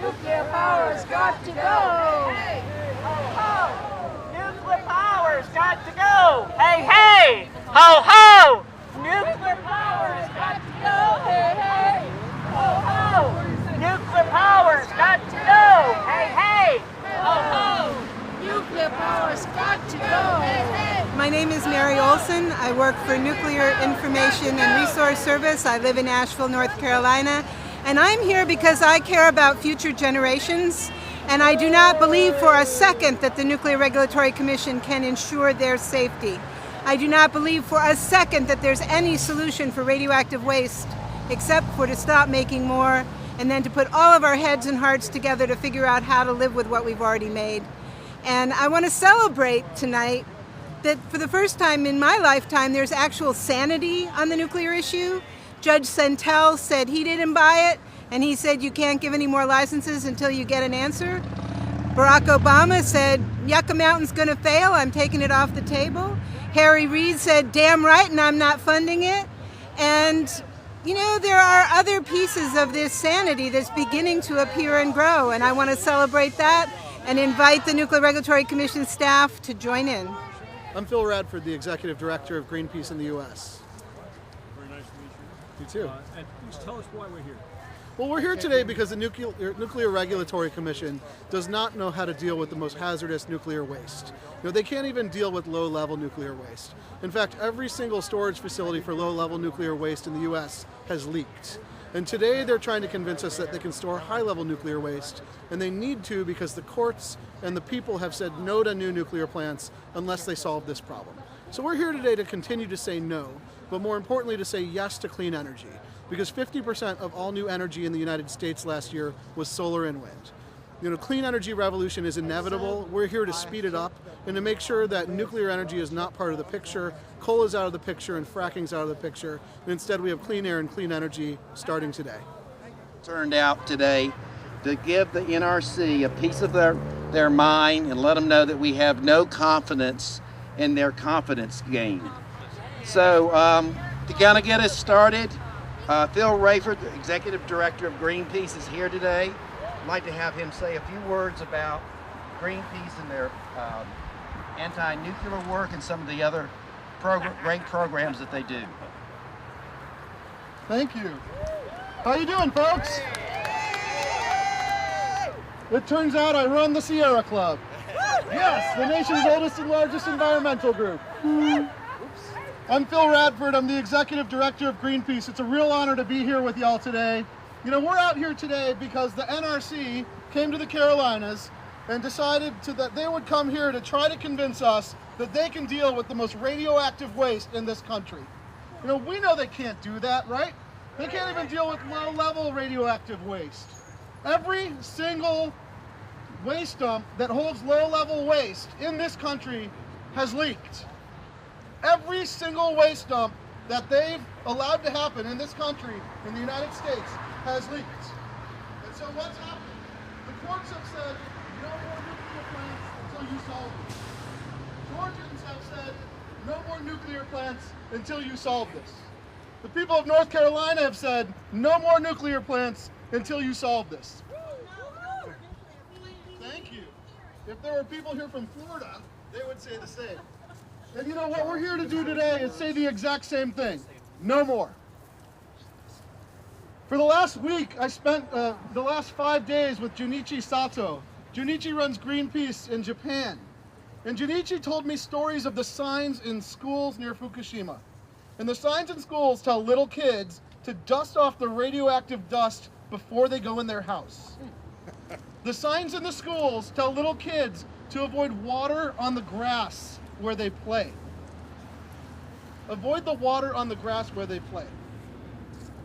Nuclear power's got to go! Hey, ho, ho! Nuclear power's got to go! Hey, hey! Ho, ho! Nuclear power's got to go! Hey, hey! Ho, ho! Nuclear power's got to go! Hey, hey! Ho, ho! Nuclear power's got to go! Hey, hey! My name is Mary Olson. I work for Nuclear Information and Resource Service. I live in Asheville, North Carolina. And I'm here because I care about future generations. And I do not believe for a second that the Nuclear Regulatory Commission can ensure their safety. I do not believe for a second that there's any solution for radioactive waste except for to stop making more and then to put all of our heads and hearts together to figure out how to live with what we've already made. And I want to celebrate tonight that for the first time in my lifetime there's actual sanity on the nuclear issue. Judge Sentel said he didn't buy it, and he said you can't give any more licenses until you get an answer. Barack Obama said Yucca Mountain's going to fail, I'm taking it off the table. Harry Reid said damn right and I'm not funding it. And you know, there are other pieces of this sanity that's beginning to appear and grow, and I want to celebrate that and invite the Nuclear Regulatory Commission staff to join in. I'm Phil Radford, the Executive Director of Greenpeace in the U.S. Very nice to meet you. You too. And please tell us why we're here. Well, we're here today because the Nuclear Regulatory Commission does not know how to deal with the most hazardous nuclear waste. You know, they can't even deal with low-level nuclear waste. In fact, every single storage facility for low-level nuclear waste in the U.S. has leaked. And today they're trying to convince us that they can store high-level nuclear waste, and they need to because the courts and the people have said no to new nuclear plants unless they solve this problem. So we're here today to continue to say no, but more importantly to say yes to clean energy, because 50% of all new energy in the United States last year was solar and wind. You know, clean energy revolution is inevitable. We're here to speed it up and to make sure that nuclear energy is not part of the picture, coal is out of the picture, and fracking's out of the picture. And instead we have clean air and clean energy starting today. Turned out today to give the NRC a piece of their mind and let them know that we have no confidence in their confidence gain. So to kind of get us started, Phil Rayford, the Executive Director of Greenpeace, is here today. I'd like to have him say a few words about Greenpeace and their anti-nuclear work and some of the other great programs that they do. Thank you. How you doing, folks? It turns out I run the Sierra Club. Yes, the nation's oldest and largest environmental group. I'm Phil Radford. I'm the Executive Director of Greenpeace. It's a real honor to be here with y'all today. You know, we're out here today because the NRC came to the Carolinas and decided that they would come here to try to convince us that they can deal with the most radioactive waste in this country. You know, we know they can't do that, right? They can't even deal with low-level radioactive waste. Every single waste dump that holds low-level waste in this country has leaked. Every single waste dump that they've allowed to happen in this country, in the United States, has leaked. And so what's happened? The courts have said, no more nuclear plants until you solve this. Georgians have said, no more nuclear plants until you solve this. The people of North Carolina have said, no more nuclear plants until you solve this. Thank you. If there were people here from Florida, they would say the same. And you know what we're here to do today is say the exact same thing. No more. For the last week, I spent the last 5 days with Junichi Sato. Junichi runs Greenpeace in Japan. And Junichi told me stories of the signs in schools near Fukushima. And the signs in schools tell little kids to dust off the radioactive dust before they go in their house. The signs in the schools tell little kids to avoid water on the grass where they play. Avoid the water on the grass where they play.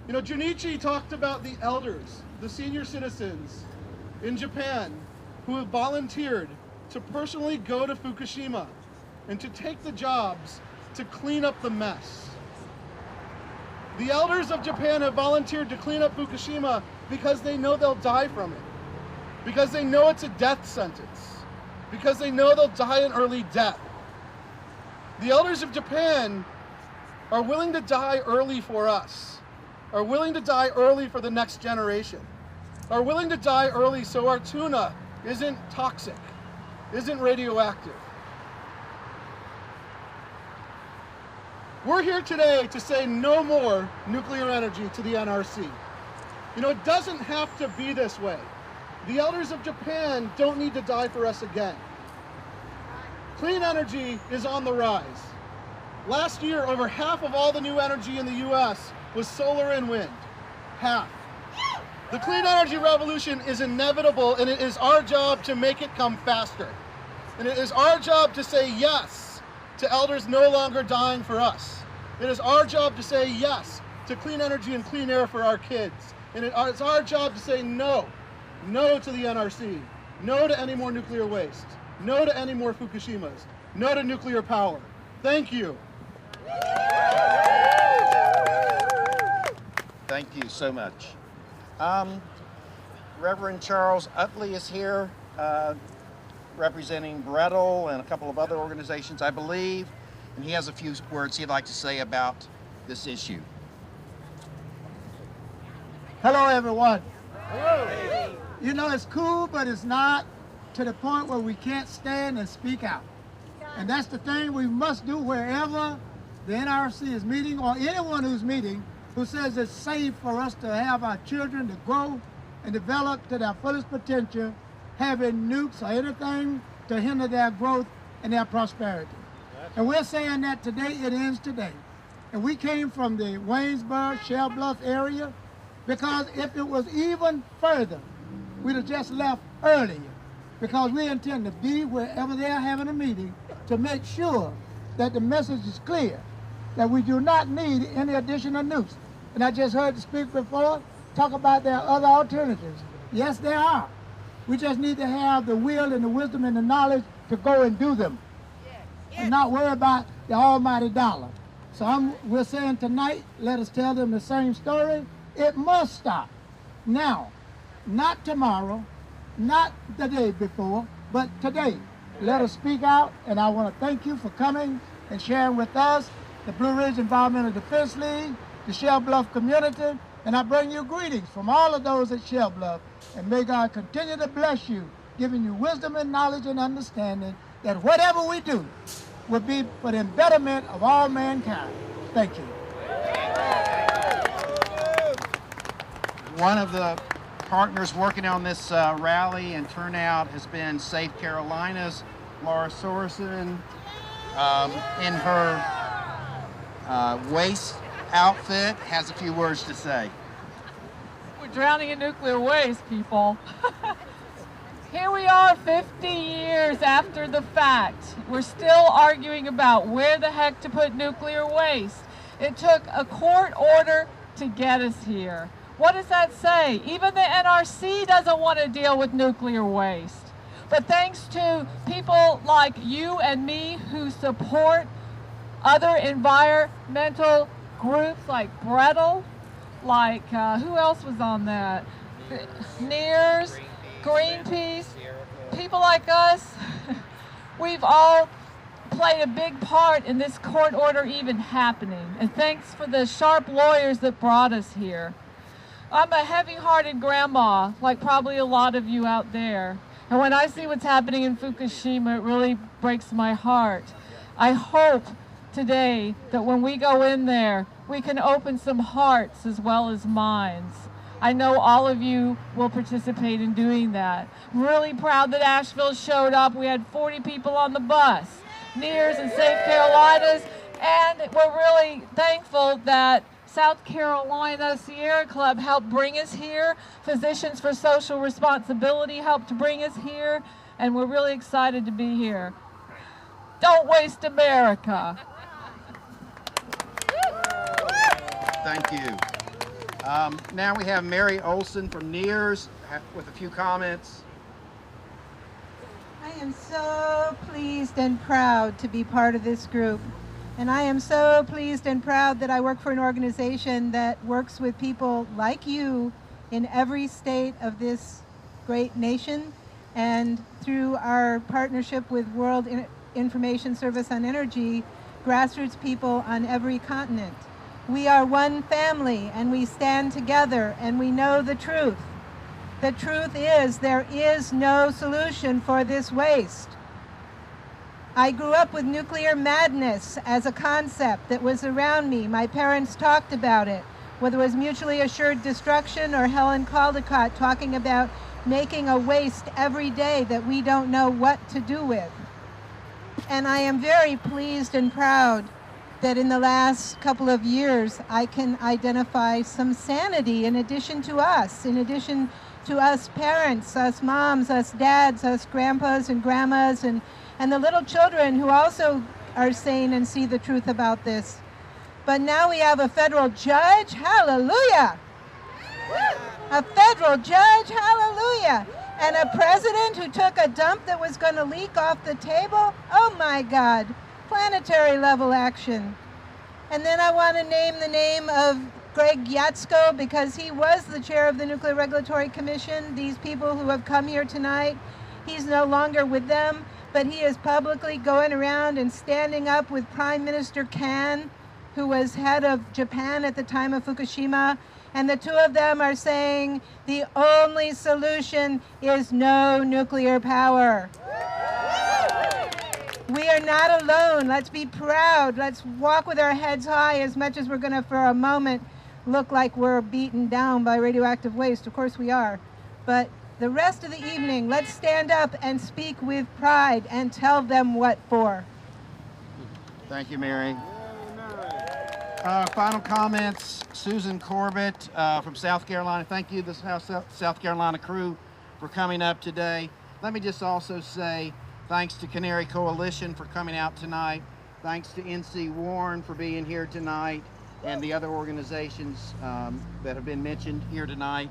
You know, Junichi talked about the elders, the senior citizens in Japan who have volunteered to personally go to Fukushima and to take the jobs to clean up the mess. The elders of Japan have volunteered to clean up Fukushima because they know they'll die from it, because they know it's a death sentence, because they know they'll die an early death. The elders of Japan are willing to die early for us, are willing to die early for the next generation. are willing to die early so our tuna isn't toxic, isn't radioactive. We're here today to say no more nuclear energy to the NRC. You know, it doesn't have to be this way. The elders of Japan don't need to die for us again. Clean energy is on the rise. Last year, over half of all the new energy in the US was solar and wind. Half. The clean energy revolution is inevitable, and it is our job to make it come faster. And it is our job to say yes to elders no longer dying for us. It is our job to say yes to clean energy and clean air for our kids. And it's our job to say no. No to the NRC. No to any more nuclear waste. No to any more Fukushimas. No to nuclear power. Thank you. Thank you so much. Reverend Charles Utley is here, representing Brettel and a couple of other organizations, I believe, and he has a few words he'd like to say about this issue. Hello, everyone. Hello. You know, it's cool, but it's not to the point where we can't stand and speak out. And that's the thing we must do wherever the NRC is meeting, or anyone who's meeting, who says it's safe for us to have our children to grow and develop to their fullest potential, having nukes or anything to hinder their growth and their prosperity. And we're saying that today, it ends today. And we came from the Waynesboro, Shell Bluff area, because if it was even further, we'd have just left earlier, because we intend to be wherever they're having a meeting to make sure that the message is clear, that we do not need any additional nukes. And I just heard the speaker before talk about there are other alternatives. Yes, there are. We just need to have the will and the wisdom and the knowledge to go and do them. And not worry about the almighty dollar. So we're saying tonight, let us tell them the same story. It must stop now, not tomorrow, not the day before, but today. Let us speak out, and I want to thank you for coming and sharing with us, the Blue Ridge Environmental Defense League, the Shell Bluff community, and I bring you greetings from all of those at Shell Bluff, and may God continue to bless you, giving you wisdom and knowledge and understanding that whatever we do will be for the betterment of all mankind. Thank you. One of the partners working on this rally and turnout has been Safe Carolina's Laura Sorensen in her waste outfit, has a few words to say. We're drowning in nuclear waste, people. Here we are 50 years after the fact. We're still arguing about where the heck to put nuclear waste. It took a court order to get us here. What does that say? Even the NRC doesn't want to deal with nuclear waste. But thanks to people like you and me who support other environmental groups like Brettel, like who else was on that? NEARS, Greenpeace, people like us, we've all played a big part in this court order even happening. And thanks for the sharp lawyers that brought us here. I'm a heavy-hearted grandma, like probably a lot of you out there. And when I see what's happening in Fukushima, it really breaks my heart. I hope today that when we go in there, we can open some hearts as well as minds. I know all of you will participate in doing that. I'm really proud that Asheville showed up. We had 40 people on the bus, NEARS and Safe Carolinas, and we're really thankful that South Carolina Sierra Club helped bring us here. Physicians for Social Responsibility helped to bring us here, and we're really excited to be here. Don't waste America. Thank you. Now we have Mary Olson from NEARS with a few comments. I am so pleased and proud to be part of this group. And I am so pleased and proud that I work for an organization that works with people like you in every state of this great nation. And through our partnership with World Information Service on Energy, grassroots people on every continent. We are one family, and we stand together, and we know the truth. The truth is there is no solution for this waste. I grew up with nuclear madness as a concept that was around me. My parents talked about it, whether it was mutually assured destruction or Helen Caldicott talking about making a waste every day that we don't know what to do with. And I am very pleased and proud that in the last couple of years I can identify some sanity in addition to us parents, us moms, us dads, us grandpas and grandmas, and the little children who also are sane and see the truth about this. But now we have a federal judge, hallelujah! A federal judge, hallelujah! And a president who took a dump that was going to leak off the table, oh my God, planetary level action. And then I want to name the name of Greg Yatsko because he was the chair of the Nuclear Regulatory Commission. These people who have come here tonight, he's no longer with them, but he is publicly going around and standing up with Prime Minister Kan, who was head of Japan at the time of Fukushima, and the two of them are saying the only solution is no nuclear power. We are not alone. Let's be proud. Let's walk with our heads high as much as we're going to, for a moment, look like we're beaten down by radioactive waste. Of course we are. But the rest of the evening, let's stand up and speak with pride and tell them what for. Thank you, Mary. Final comments, Susan Corbett from South Carolina. Thank you, the South Carolina crew, for coming up today. Let me just also say thanks to Canary Coalition for coming out tonight. Thanks to NC Warren for being here tonight, and the other organizations that have been mentioned here tonight.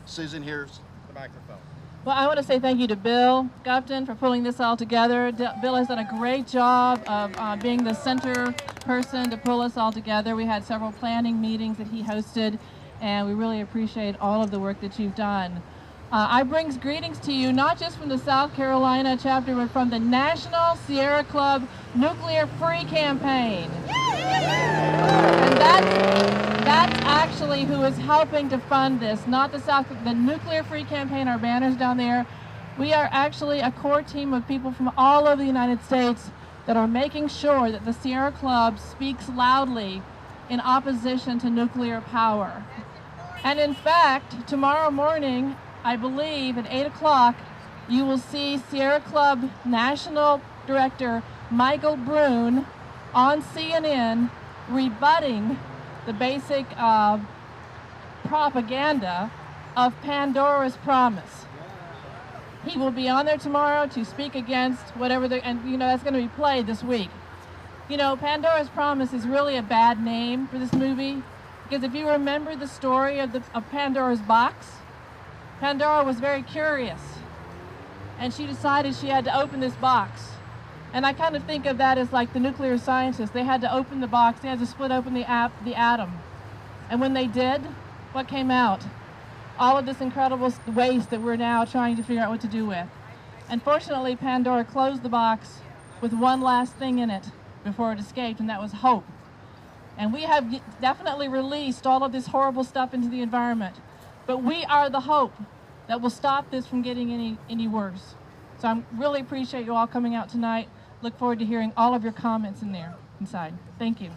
Susan, here's the microphone. Well, I want to say thank you to Bill Gupton for pulling this all together. Bill has done a great job of being the center person to pull us all together. We had several planning meetings that he hosted, and we really appreciate all of the work that you've done. I bring greetings to you not just from the South Carolina chapter, but from the National Sierra Club Nuclear Free Campaign. And that's actually who is helping to fund this, not the Nuclear Free Campaign, our banners down there. We are actually a core team of people from all over the United States that are making sure that the Sierra Club speaks loudly in opposition to nuclear power. And in fact, tomorrow morning, I believe at 8 o'clock, you will see Sierra Club National Director Michael Brune on CNN rebutting the basic propaganda of Pandora's Promise. He will be on there tomorrow to speak against whatever, and you know, that's going to be played this week. You know, Pandora's Promise is really a bad name for this movie, because if you remember the story of Pandora's box, Pandora was very curious, and she decided she had to open this box. And I kind of think of that as like the nuclear scientists. They had to open the box, they had to split open the atom. And when they did, what came out? All of this incredible waste that we're now trying to figure out what to do with. Unfortunately, Pandora closed the box with one last thing in it before it escaped, and that was hope. And we have definitely released all of this horrible stuff into the environment. But we are the hope that will stop this from getting any worse. So I really appreciate you all coming out tonight. Look forward to hearing all of your comments inside. Thank you.